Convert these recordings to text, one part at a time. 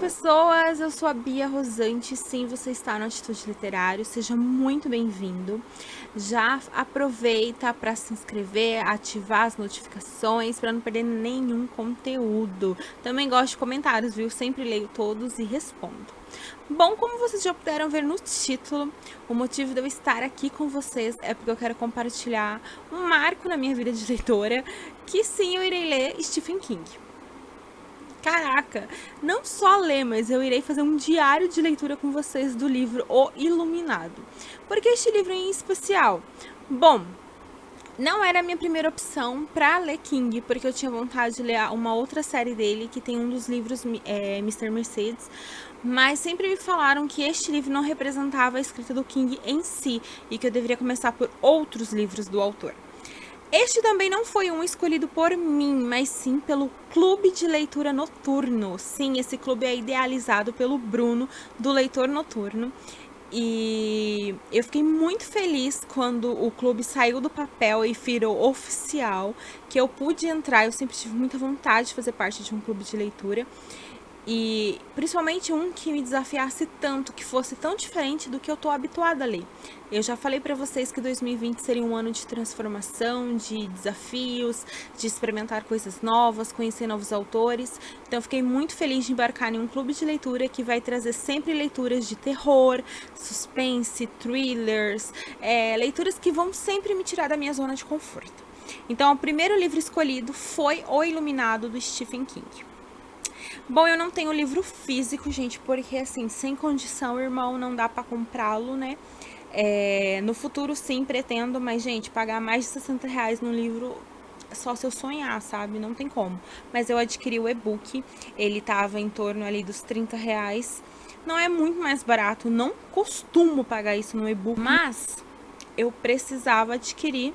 pessoas, eu sou a Bia Rosante, sim, você está no Atitude Literário, seja muito bem-vindo. Já aproveita para se inscrever, ativar as notificações para não perder nenhum conteúdo. Também gosto de comentários, viu? Sempre leio todos e respondo. Bom, como vocês já puderam ver no título, o motivo de eu estar aqui com vocês é porque eu quero compartilhar um marco na minha vida de leitora, que sim, eu irei ler Stephen King. Caraca, não só ler, mas eu irei fazer um diário de leitura com vocês do livro O Iluminado. Por que este livro em especial? Bom, não era a minha primeira opção para ler King, porque eu tinha vontade de ler uma outra série dele, que tem um dos livros, Mr. Mercedes, mas sempre me falaram que este livro não representava a escrita do King em si, e que eu deveria começar por outros livros do autor. Este também não foi um escolhido por mim, mas sim pelo Clube de Leitura Noturno. Sim, esse clube é idealizado pelo Bruno, do Leitor Noturno. E eu fiquei muito feliz quando o clube saiu do papel e virou oficial, que eu pude entrar. Eu sempre tive muita vontade de fazer parte de um clube de leitura. E principalmente um que me desafiasse tanto, que fosse tão diferente do que eu tô habituada a ler. Eu já falei pra vocês que 2020 seria um ano de transformação, de desafios, de experimentar coisas novas, conhecer novos autores. Então eu fiquei muito feliz de embarcar em um clube de leitura que vai trazer sempre leituras de terror, suspense, thrillers, leituras que vão sempre me tirar da minha zona de conforto. Então o primeiro livro escolhido foi O Iluminado, do Stephen King. Bom, eu não tenho livro físico, gente, porque assim, sem condição, irmão, não dá pra comprá-lo, né? No futuro, sim, pretendo, mas, gente, pagar mais de R$60 num livro só se eu sonhar, sabe? Não tem como. Mas eu adquiri o e-book, ele tava em torno ali dos R$30. Não é muito mais barato, não costumo pagar isso no e-book, mas eu precisava adquirir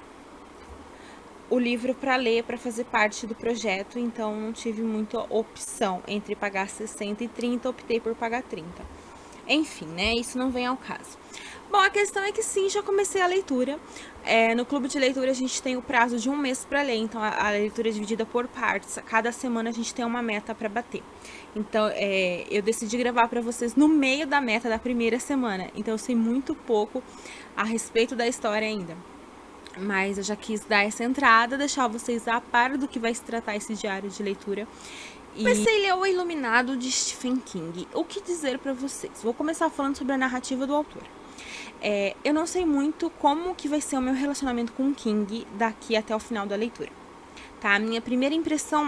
o livro para ler, para fazer parte do projeto, então não tive muita opção entre pagar 60 e 30, optei por pagar 30. Enfim, né, isso não vem ao caso. Bom, a questão é que sim, já comecei a leitura. No clube de leitura a gente tem o prazo de 1 mês para ler, então a leitura é dividida por partes. Cada semana a gente tem uma meta para bater. Então, eu decidi gravar para vocês no meio da meta da primeira semana, então eu sei muito pouco a respeito da história ainda. Mas eu já quis dar essa entrada, deixar vocês a par do que vai se tratar esse diário de leitura. Comecei a ler O Iluminado, de Stephen King. O que dizer pra vocês? Vou começar falando sobre a narrativa do autor. Eu não sei muito como que vai ser o meu relacionamento com o King daqui até o final da leitura. Tá? A minha primeira impressão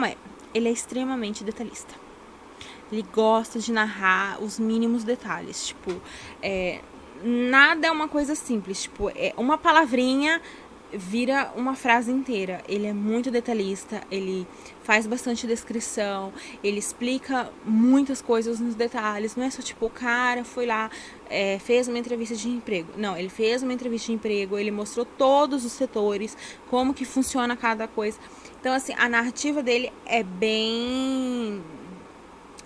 ele é extremamente detalhista. Ele gosta de narrar os mínimos detalhes. Tipo, nada é uma coisa simples. Tipo, uma palavrinha vira uma frase inteira. Ele é muito detalhista, ele faz bastante descrição, ele explica muitas coisas nos detalhes. Não é só tipo, o cara foi lá, fez uma entrevista de emprego. Não, ele fez uma entrevista de emprego, ele mostrou todos os setores, como que funciona cada coisa. Então, assim, a narrativa dele é bem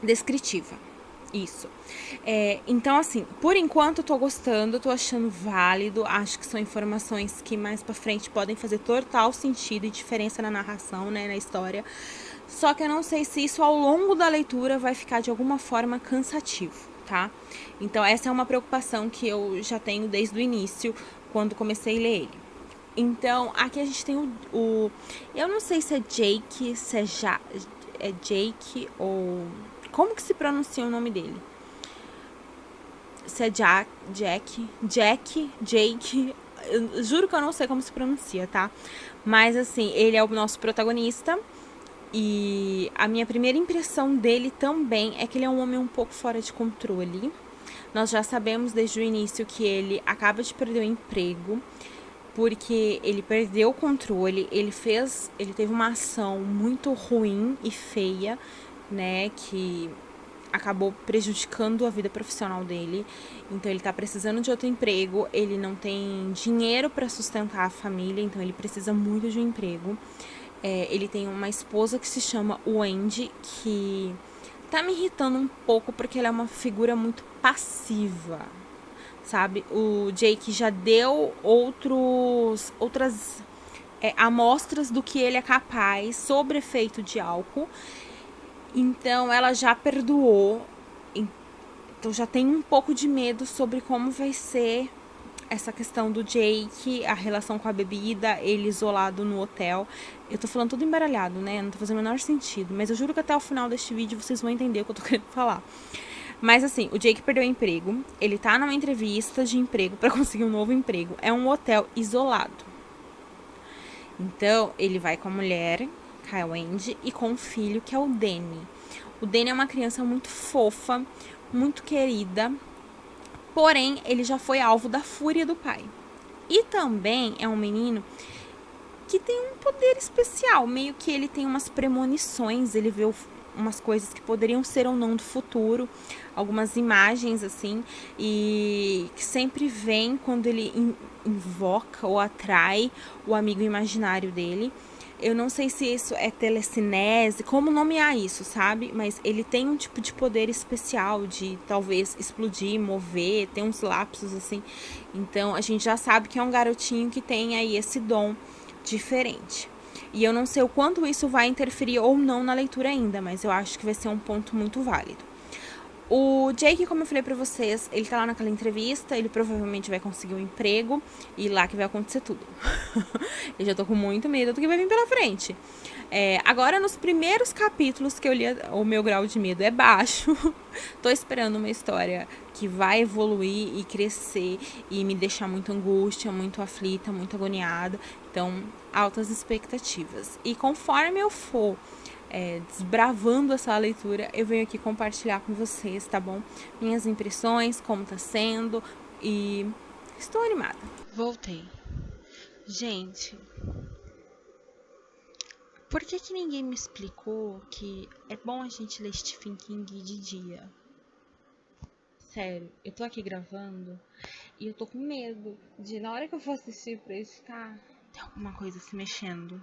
descritiva. Isso. Então, assim, por enquanto eu tô gostando, tô achando válido. Acho que são informações que mais pra frente podem fazer total sentido e diferença na narração, né, na história. Só que eu não sei se isso ao longo da leitura vai ficar de alguma forma cansativo, tá? Então, essa é uma preocupação que eu já tenho desde o início, quando comecei a ler ele. Então, aqui a gente tem eu não sei se é Jake, se é Jake ou... Como que se pronuncia o nome dele? Se é Jake, Jake, eu juro que eu não sei como se pronuncia, tá? Mas assim, ele é o nosso protagonista. E a minha primeira impressão dele também é que ele é um homem um pouco fora de controle. Nós já sabemos desde o início que ele acaba de perder o emprego, porque ele perdeu o controle, ele teve uma ação muito ruim e feia, né, que acabou prejudicando a vida profissional dele. Então ele tá precisando de outro emprego, ele não tem dinheiro para sustentar a família, então ele precisa muito de um emprego. Ele tem uma esposa que se chama Wendy, que tá me irritando um pouco porque ela é uma figura muito passiva, sabe? O Jake já deu outras amostras do que ele é capaz sob efeito de álcool. Então ela já perdoou Então já tenho um pouco de medo sobre como vai ser essa questão do Jake, a relação com a bebida, ele isolado no hotel. Eu tô falando tudo embaralhado, né? Não tô fazendo o menor sentido. Mas eu juro que até o final deste vídeo vocês vão entender o que eu tô querendo falar. Mas assim, o Jake perdeu o emprego. Ele tá numa entrevista de emprego pra conseguir um novo emprego. É um hotel isolado. Então, ele vai com a mulher, Kyle Andy, e com o filho, que é o Danny. O Danny é uma criança muito fofa, muito querida. Porém, ele já foi alvo da fúria do pai. E também é um menino que tem um poder especial. Meio que ele tem umas premonições, ele vê umas coisas que poderiam ser ou não do futuro, algumas imagens assim, e que sempre vem quando ele invoca ou atrai o amigo imaginário dele. Eu não sei se isso é telecinese, como nomear isso, sabe? Mas ele tem um tipo de poder especial de talvez explodir, mover, tem uns lapsos assim. Então a gente já sabe que é um garotinho que tem aí esse dom diferente. E eu não sei o quanto isso vai interferir ou não na leitura ainda, mas eu acho que vai ser um ponto muito válido. O Jake, como eu falei pra vocês, ele tá lá naquela entrevista, ele provavelmente vai conseguir um emprego e lá que vai acontecer tudo. Eu já tô com muito medo do que vai vir pela frente. Agora, nos primeiros capítulos que eu li, o meu grau de medo é baixo. Tô esperando uma história que vai evoluir e crescer e me deixar muito angústia, muito aflita, muito agoniada. Então, altas expectativas. E conforme eu for desbravando essa leitura, eu venho aqui compartilhar com vocês, tá bom? Minhas impressões, como tá sendo, e estou animada. Voltei. Gente, por que ninguém me explicou que é bom a gente ler Stephen King de dia? Sério, eu tô aqui gravando e eu tô com medo de na hora que eu for assistir pra editar, ter alguma coisa se mexendo.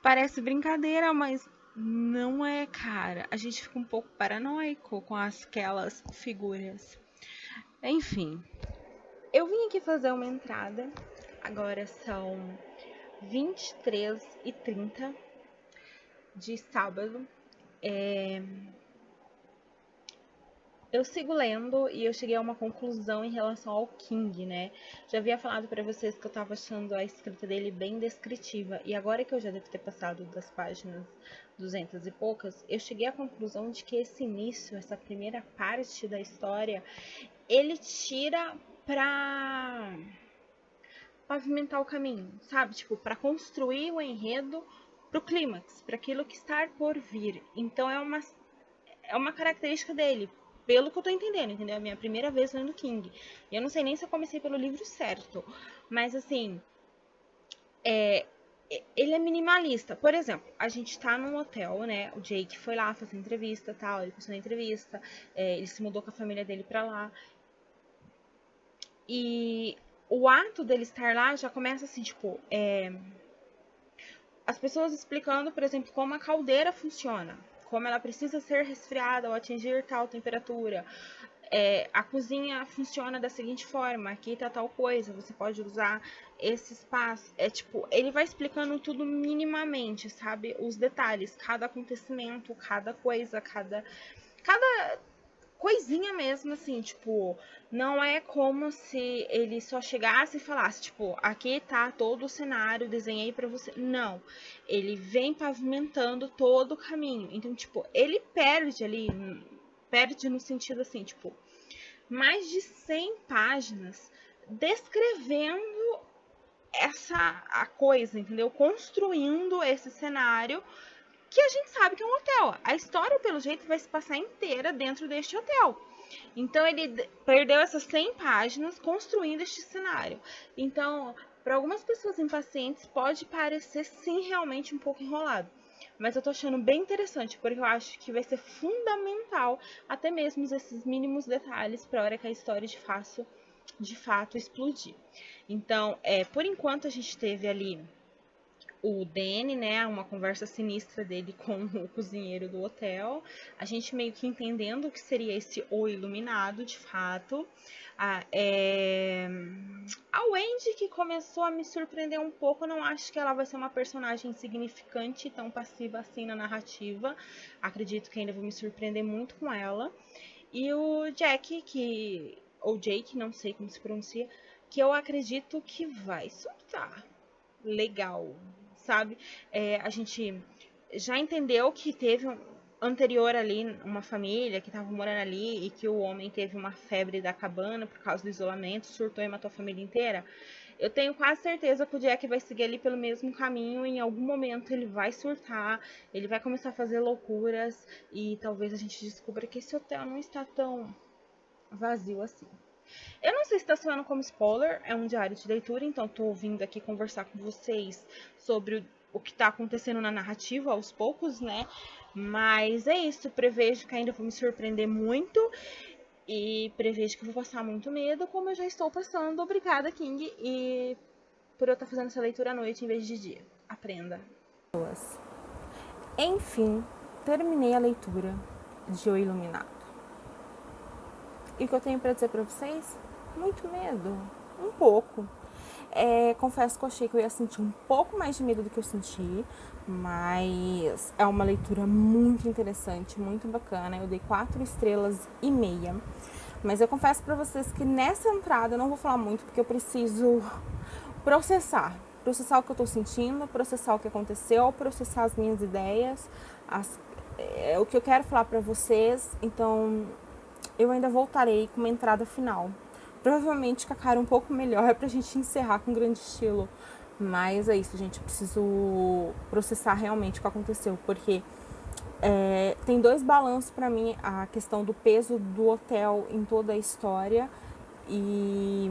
Parece brincadeira, mas não é, cara. A gente fica um pouco paranoico com aquelas figuras. Enfim, eu vim aqui fazer uma entrada. Agora são 23h30 de sábado. Eu sigo lendo e eu cheguei a uma conclusão em relação ao King, né? Já havia falado pra vocês que eu tava achando a escrita dele bem descritiva. E agora que eu já devo ter passado das páginas 200 e poucas, eu cheguei à conclusão de que esse início, essa primeira parte da história, ele tira pra pavimentar o caminho, sabe? Tipo, pra construir o enredo pro clímax, para aquilo que está por vir. Então é uma característica dele, pelo que eu tô entendendo, entendeu? É a minha primeira vez lendo King. E eu não sei nem se eu comecei pelo livro certo. Mas assim, ele é minimalista. Por exemplo, a gente tá num hotel, né? O Jake foi lá fazer entrevista e tal. Ele passou na entrevista. Ele se mudou com a família dele pra lá. E o ato dele estar lá já começa assim, tipo, as pessoas explicando, por exemplo, como a caldeira funciona, como ela precisa ser resfriada ao atingir tal temperatura. A cozinha funciona da seguinte forma, aqui tá tal coisa, você pode usar esse espaço. Tipo, ele vai explicando tudo minimamente, sabe? Os detalhes, cada acontecimento, cada coisa, cada coisinha mesmo, assim, tipo, não é como se ele só chegasse e falasse, tipo, aqui tá todo o cenário, desenhei pra você. Não, ele vem pavimentando todo o caminho. Então, tipo, ele perde ali, perde no sentido assim, tipo, mais de 100 páginas descrevendo a coisa, entendeu? Construindo esse cenário que a gente sabe que é um hotel. A história, pelo jeito, vai se passar inteira dentro deste hotel. Então, ele perdeu essas 100 páginas construindo este cenário. Então, para algumas pessoas impacientes, pode parecer, sim, realmente um pouco enrolado. Mas eu tô achando bem interessante, porque eu acho que vai ser fundamental, até mesmo esses mínimos detalhes, para a hora que a história de fato explodir. Então, por enquanto, a gente teve ali o Danny, né, uma conversa sinistra dele com o cozinheiro do hotel, a gente meio que entendendo o que seria esse O Iluminado, de fato. A Wendy, que começou a me surpreender um pouco, eu não acho que ela vai ser uma personagem insignificante, tão passiva assim na narrativa, acredito que ainda vou me surpreender muito com ela. E o Jack, ou Jake, não sei como se pronuncia, que eu acredito que vai surtar. Legal, sabe? A gente já entendeu que teve anterior ali uma família que estava morando ali e que o homem teve uma febre da cabana por causa do isolamento, surtou e matou a família inteira. Eu tenho quase certeza que o Jack vai seguir ali pelo mesmo caminho e em algum momento ele vai surtar, ele vai começar a fazer loucuras e talvez a gente descubra que esse hotel não está tão vazio assim. Eu não sei se está soando como spoiler, é um diário de leitura, então estou vindo aqui conversar com vocês sobre o que está acontecendo na narrativa aos poucos, né? Mas é isso, prevejo que ainda vou me surpreender muito e prevejo que vou passar muito medo, como eu já estou passando. Obrigada, King, e por eu estar fazendo essa leitura à noite em vez de dia. Aprenda. Enfim, terminei a leitura de O Iluminado. E o que eu tenho para dizer para vocês? Muito medo, um pouco. Confesso que eu achei que eu ia sentir um pouco mais de medo do que eu senti, mas é uma leitura muito interessante, muito bacana. Eu dei 4,5 estrelas. Mas eu confesso para vocês que nessa entrada eu não vou falar muito porque eu preciso processar o que eu tô sentindo, processar o que aconteceu, processar as minhas ideias, o que eu quero falar para vocês. Então eu ainda voltarei com uma entrada final, provavelmente com a cara um pouco melhor pra gente encerrar com grande estilo. Mas é isso, gente, eu preciso processar realmente o que aconteceu, porque tem dois balanços pra mim, a questão do peso do hotel em toda a história, e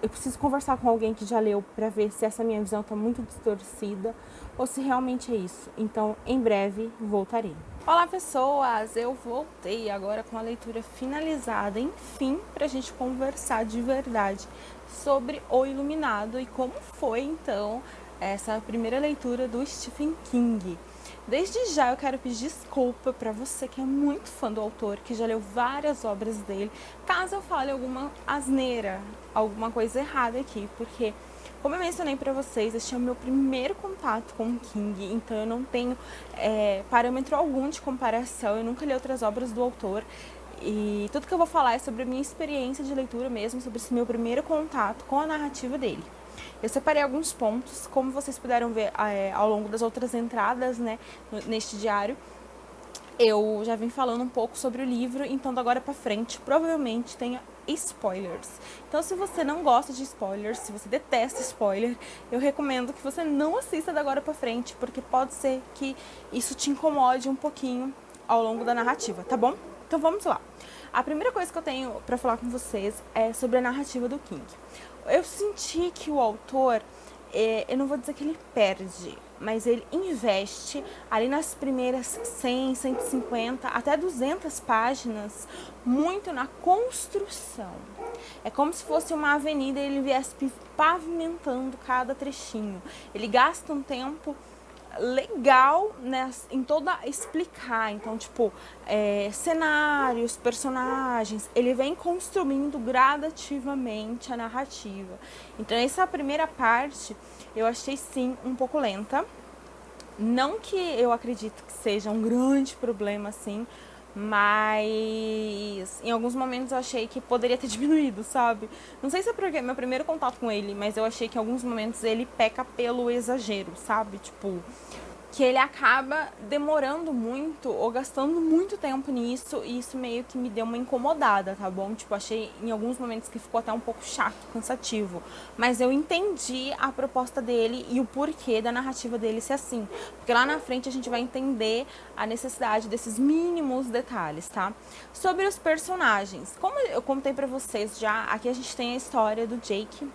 eu preciso conversar com alguém que já leu pra ver se essa minha visão tá muito distorcida ou se realmente é isso. Então, em breve, voltarei. Olá, pessoas! Eu voltei agora com a leitura finalizada, enfim, pra gente conversar de verdade sobre O Iluminado e como foi, então, essa primeira leitura do Stephen King. Desde já eu quero pedir desculpa para você que é muito fã do autor, que já leu várias obras dele, caso eu fale alguma asneira, alguma coisa errada aqui, porque, como eu mencionei para vocês, este é o meu primeiro contato com o King, então eu não tenho parâmetro algum de comparação, eu nunca li outras obras do autor, e tudo que eu vou falar é sobre a minha experiência de leitura mesmo, sobre esse meu primeiro contato com a narrativa dele. Eu separei alguns pontos, como vocês puderam ver ao longo das outras entradas, né, neste diário. Eu já vim falando um pouco sobre o livro, então da agora pra frente provavelmente tenha spoilers. Então se você não gosta de spoilers, se você detesta spoiler, eu recomendo que você não assista da agora pra frente, porque pode ser que isso te incomode um pouquinho ao longo da narrativa, tá bom? Então vamos lá. A primeira coisa que eu tenho pra falar com vocês é sobre a narrativa do King. Eu senti que o autor, eu não vou dizer que ele perde, mas ele investe ali nas primeiras 100, 150, até 200 páginas, muito na construção. É como se fosse uma avenida e ele viesse pavimentando cada trechinho. Ele gasta um tempo legal, né, em toda explicar, então tipo cenários, personagens, ele vem construindo gradativamente a narrativa. Então essa primeira parte eu achei sim um pouco lenta, não que eu acredito que seja um grande problema assim, mas em alguns momentos eu achei que poderia ter diminuído, sabe? Não sei se é porque é meu primeiro contato com ele, mas eu achei que em alguns momentos ele peca pelo exagero, sabe? Tipo, que ele acaba demorando muito ou gastando muito tempo nisso, e isso meio que me deu uma incomodada, tá bom? Tipo, achei em alguns momentos que ficou até um pouco chato, cansativo, mas eu entendi a proposta dele e o porquê da narrativa dele ser assim, porque lá na frente a gente vai entender a necessidade desses mínimos detalhes, tá? Sobre os personagens, como eu contei pra vocês já, aqui a gente tem a história do Jake,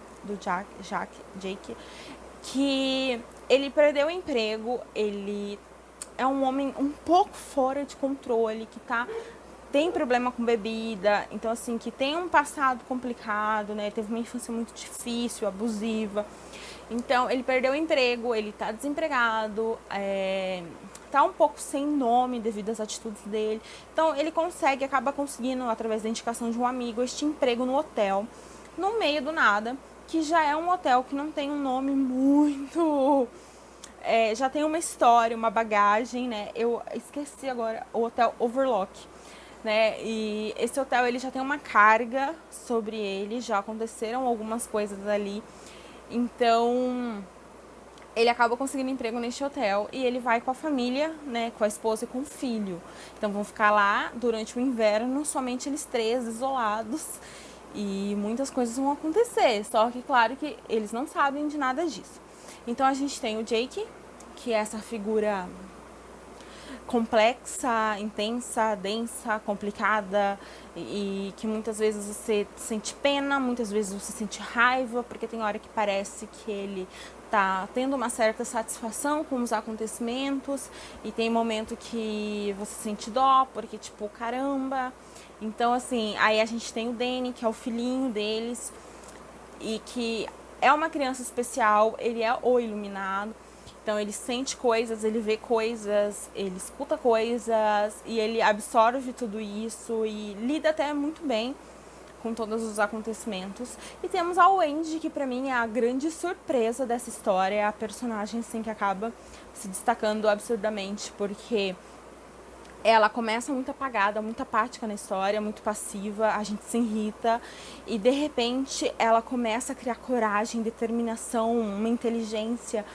que ele perdeu o emprego, ele é um homem um pouco fora de controle, que tem problema com bebida, então assim, que tem um passado complicado, né? Teve uma infância muito difícil, abusiva. Então, ele perdeu o emprego, ele tá desempregado, tá um pouco sem nome devido às atitudes dele. Então, ele acaba conseguindo, através da indicação de um amigo, este emprego no hotel, no meio do nada, que já é um hotel que não tem um nome muito... já tem uma história, uma bagagem, né? Eu esqueci agora, o Hotel Overlook, né? E esse hotel, ele já tem uma carga sobre ele, já aconteceram algumas coisas ali. Então, ele acaba conseguindo emprego neste hotel e ele vai com a família, né, com a esposa e com o filho. Então, vão ficar lá durante o inverno, somente eles três, isolados, e muitas coisas vão acontecer. Só que, claro que eles não sabem de nada disso. Então, a gente tem o Jake, que é essa figura complexa, intensa, densa, complicada e que muitas vezes você sente pena, muitas vezes você sente raiva, porque tem hora que parece que ele tá tendo uma certa satisfação com os acontecimentos e tem momento que você sente dó, porque tipo, caramba. Então assim, aí a gente tem o Danny, que é o filhinho deles e que é uma criança especial, ele é o iluminado. Então ele sente coisas, ele vê coisas, ele escuta coisas e ele absorve tudo isso e lida até muito bem com todos os acontecimentos. E temos a Wendy, que pra mim é a grande surpresa dessa história, é a personagem assim, que acaba se destacando absurdamente, porque ela começa muito apagada, muito apática na história, muito passiva, a gente se irrita e de repente ela começa a criar coragem, determinação, uma inteligência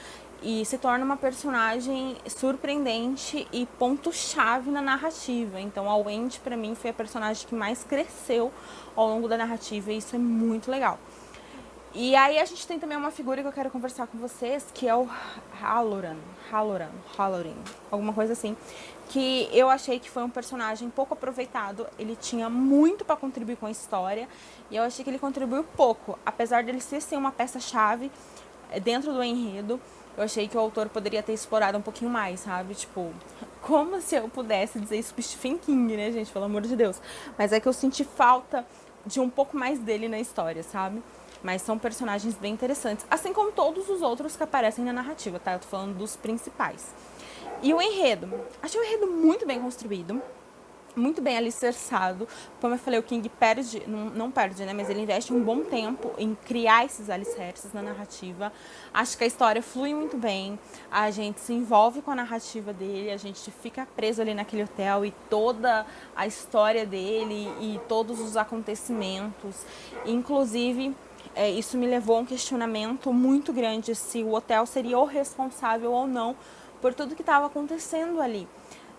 e se torna uma personagem surpreendente e ponto-chave na narrativa. Então a Wendy pra mim foi a personagem que mais cresceu ao longo da narrativa e isso é muito legal. E aí a gente tem também uma figura que eu quero conversar com vocês, que é o Halloran, alguma coisa assim, que eu achei que foi um personagem pouco aproveitado. Ele tinha muito para contribuir com a história e eu achei que ele contribuiu pouco, apesar dele ser uma peça-chave dentro do enredo. Eu achei que o autor poderia ter explorado um pouquinho mais, sabe? Tipo, como se eu pudesse dizer isso pro Stephen King, né, gente? Pelo amor de Deus. Mas é que eu senti falta de um pouco mais dele na história, sabe? Mas são personagens bem interessantes, assim como todos os outros que aparecem na narrativa, tá? Eu tô falando dos principais. E o enredo. Achei o enredo muito bem construído, muito bem alicerçado. Como eu falei, o King perde, não perde, né? Mas ele investe um bom tempo em criar esses alicerces na narrativa. Acho que a história flui muito bem, a gente se envolve com a narrativa dele, a gente fica preso ali naquele hotel e toda a história dele e todos os acontecimentos. Inclusive, isso me levou a um questionamento muito grande se o hotel seria o responsável ou não por tudo que estava acontecendo ali,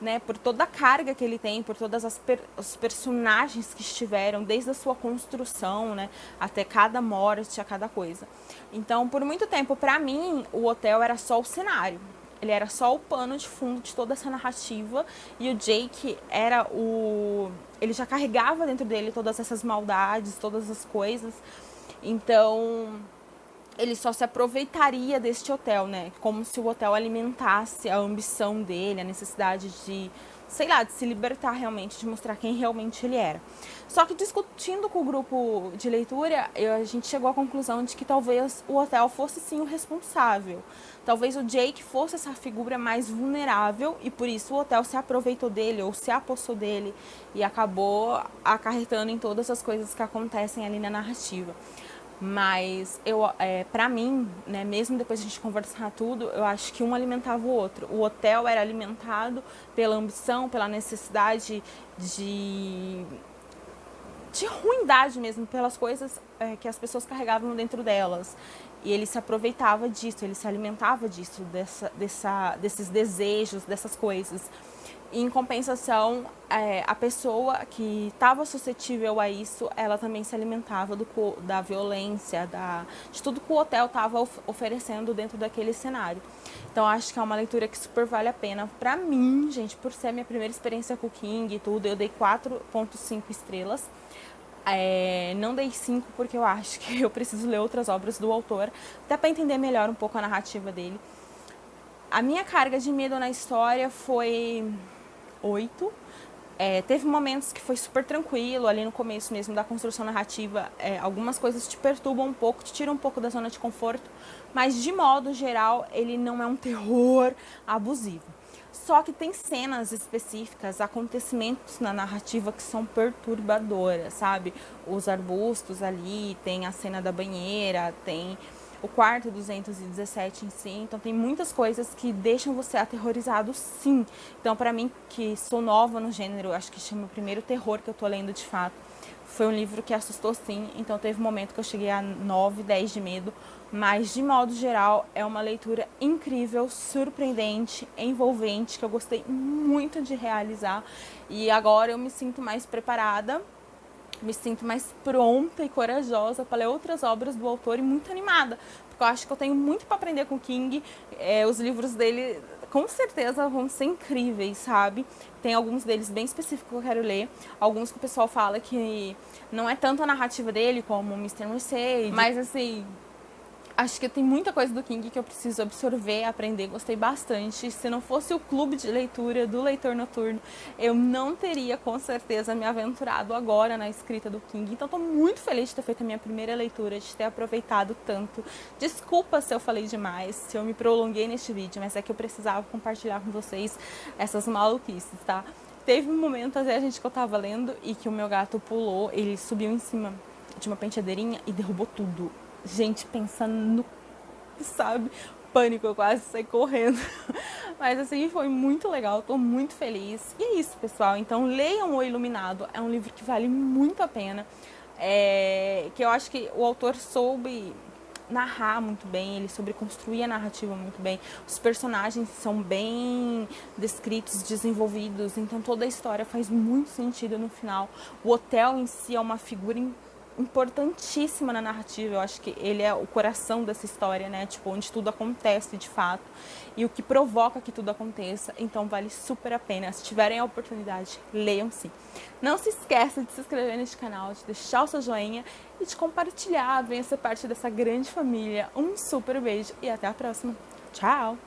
né? Por toda a carga que ele tem, por todas os personagens que estiveram, desde a sua construção, né? Até cada morte, a cada coisa. Então, por muito tempo, para mim, o hotel era só o cenário. Ele era só o pano de fundo de toda essa narrativa e o Jake era ele já carregava dentro dele todas essas maldades, todas as coisas. Então, ele só se aproveitaria deste hotel, né? Como se o hotel alimentasse a ambição dele, a necessidade de, sei lá, de se libertar realmente, de mostrar quem realmente ele era. Só que discutindo com o grupo de leitura, a gente chegou à conclusão de que talvez o hotel fosse sim o responsável. Talvez o Jake fosse essa figura mais vulnerável e por isso o hotel se aproveitou dele ou se apossou dele e acabou acarretando em todas as coisas que acontecem ali na narrativa. Mas pra mim, né, mesmo depois de a gente conversar tudo, eu acho que um alimentava o outro. O hotel era alimentado pela ambição, pela necessidade de ruindade mesmo, pelas coisas que as pessoas carregavam dentro delas. E ele se aproveitava disso, ele se alimentava disso, desses desejos, dessas coisas. E, em compensação, a pessoa que estava suscetível a isso, ela também se alimentava da violência, de tudo que o hotel estava oferecendo dentro daquele cenário. Então, acho que é uma leitura que super vale a pena. Pra mim, gente, por ser a minha primeira experiência com o King e tudo, eu dei 4,5 estrelas. Não dei 5 porque eu acho que eu preciso ler outras obras do autor, até para entender melhor um pouco a narrativa dele. A minha carga de medo na história foi 8, Teve momentos que foi super tranquilo, ali no começo mesmo da construção narrativa, algumas coisas te perturbam um pouco, te tiram um pouco da zona de conforto, mas de modo geral ele não é um terror abusivo. Só que tem cenas específicas, acontecimentos na narrativa que são perturbadoras, sabe? Os arbustos ali, tem a cena da banheira, tem o quarto 217 em si, então tem muitas coisas que deixam você aterrorizado, sim. Então, para mim, que sou nova no gênero, acho que chama o primeiro terror que eu tô lendo de fato, foi um livro que assustou, sim. Então teve um momento que eu cheguei a 9, 10 de medo, mas de modo geral é uma leitura incrível, surpreendente, envolvente, que eu gostei muito de realizar, e agora eu me sinto mais preparada, me sinto mais pronta e corajosa para ler outras obras do autor e muito animada, porque eu acho que eu tenho muito para aprender com o King. Os livros dele com certeza vão ser incríveis, sabe? Tem alguns deles bem específicos que eu quero ler, alguns que o pessoal fala que não é tanto a narrativa dele como o Mr. Mercedes, mas assim, acho que tem muita coisa do King que eu preciso absorver, aprender, gostei bastante. Se não fosse o clube de leitura do Leitor Noturno, eu não teria com certeza me aventurado agora na escrita do King. Então estou muito feliz de ter feito a minha primeira leitura, de ter aproveitado tanto. Desculpa se eu falei demais, se eu me prolonguei neste vídeo, mas é que eu precisava compartilhar com vocês essas maluquices, tá? Teve um momento, até a gente que eu tava lendo e que o meu gato pulou, ele subiu em cima de uma penteadeirinha e derrubou tudo. Gente, pensando no, sabe, pânico, eu quase saí correndo. Mas assim, foi muito legal, tô muito feliz. E é isso, pessoal. Então leiam O Iluminado, é um livro que vale muito a pena. Que eu acho que o autor soube narrar muito bem, ele soube construir a narrativa muito bem. Os personagens são bem descritos, desenvolvidos, então toda a história faz muito sentido no final. O hotel em si é uma figura importantíssima na narrativa. Eu acho que ele é o coração dessa história, né? Tipo, onde tudo acontece de fato e o que provoca que tudo aconteça. Então vale super a pena. Se tiverem a oportunidade, leiam sim. Não se esqueça de se inscrever neste canal, de deixar o seu joinha e de compartilhar, venha ser parte dessa grande família. Um super beijo e até a próxima. Tchau!